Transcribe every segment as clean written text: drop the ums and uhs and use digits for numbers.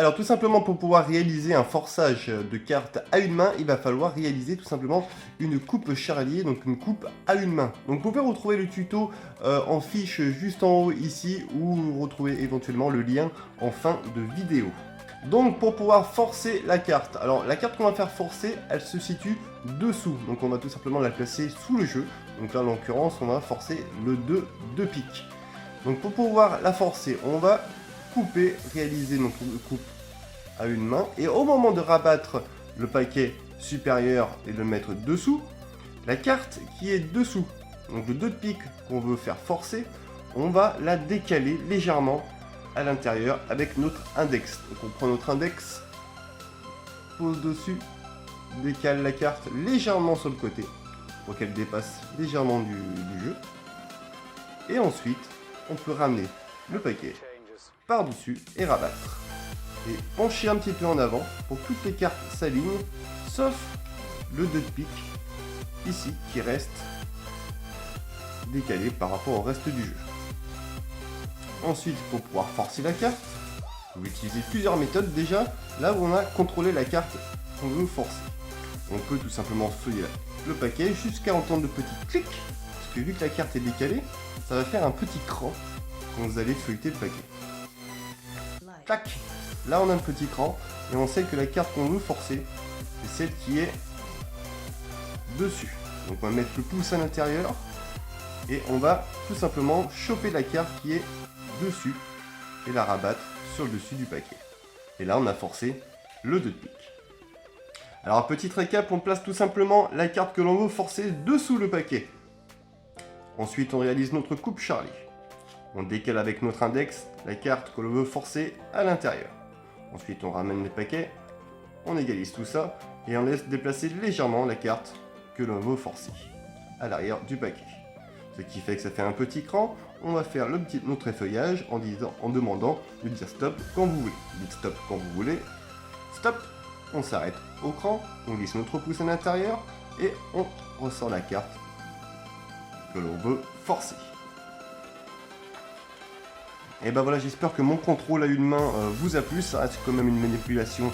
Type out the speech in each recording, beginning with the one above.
Alors tout simplement pour pouvoir réaliser un forçage de carte à une main, il va falloir réaliser tout simplement une coupe charlier, donc une coupe à une main. Donc vous pouvez retrouver le tuto en fiche juste en haut ici, ou vous retrouvez éventuellement le lien en fin de vidéo. Donc pour pouvoir forcer la carte, alors la carte qu'on va faire forcer, elle se situe dessous, donc on va tout simplement la placer sous le jeu. Donc là en l'occurrence on va forcer le 2 de pique. Donc pour pouvoir la forcer, on va couper, réaliser notre coupe à une main, et au moment de rabattre le paquet supérieur et de le mettre dessous, la carte qui est dessous, donc le 2 de pique qu'on veut faire forcer, on va la décaler légèrement à l'intérieur avec notre index. Donc on prend notre index, pose dessus, décale la carte légèrement sur le côté pour qu'elle dépasse légèrement du jeu, et ensuite on peut ramener le paquet par-dessus et rabattre. Et pencher un petit peu en avant pour que toutes les cartes s'alignent, sauf le 2 de pique, ici, qui reste décalé par rapport au reste du jeu. Ensuite, pour pouvoir forcer la carte, vous pouvez utiliser plusieurs méthodes. Déjà, là où on a contrôlé la carte qu'on veut forcer, on peut tout simplement feuiller le paquet jusqu'à entendre le petit clic, parce que vu que la carte est décalée, ça va faire un petit cran quand vous allez feuilleter le paquet. Tac! Là on a un petit cran, et on sait que la carte qu'on veut forcer, c'est celle qui est dessus. Donc on va mettre le pouce à l'intérieur, et on va tout simplement choper la carte qui est dessus, et la rabattre sur le dessus du paquet. Et là on a forcé le 2 de pique. Alors petit récap, on place tout simplement la carte que l'on veut forcer dessous le paquet. Ensuite on réalise notre coupe Charlie. On décale avec notre index la carte que l'on veut forcer à l'intérieur. Ensuite on ramène les paquets, on égalise tout ça, et on laisse déplacer légèrement la carte que l'on veut forcer à l'arrière du paquet. Ce qui fait que ça fait un petit cran. On va faire notre effeuillage en demandant de dire stop quand vous voulez. Dites stop quand vous voulez. Stop, on s'arrête au cran, on glisse notre pouce à l'intérieur et on ressort la carte que l'on veut forcer. Et ben voilà, j'espère que mon contrôle à une main vous a plu. Ça reste quand même une manipulation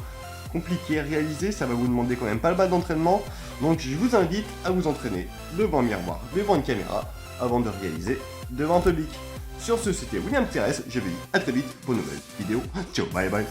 compliquée à réaliser, ça va vous demander quand même pas mal d'entraînement. Donc je vous invite à vous entraîner devant un miroir, devant une caméra, avant de réaliser devant un public. Sur ce, c'était William Thérèse, je vous dis à très vite pour une nouvelle vidéo. Ciao, bye bye.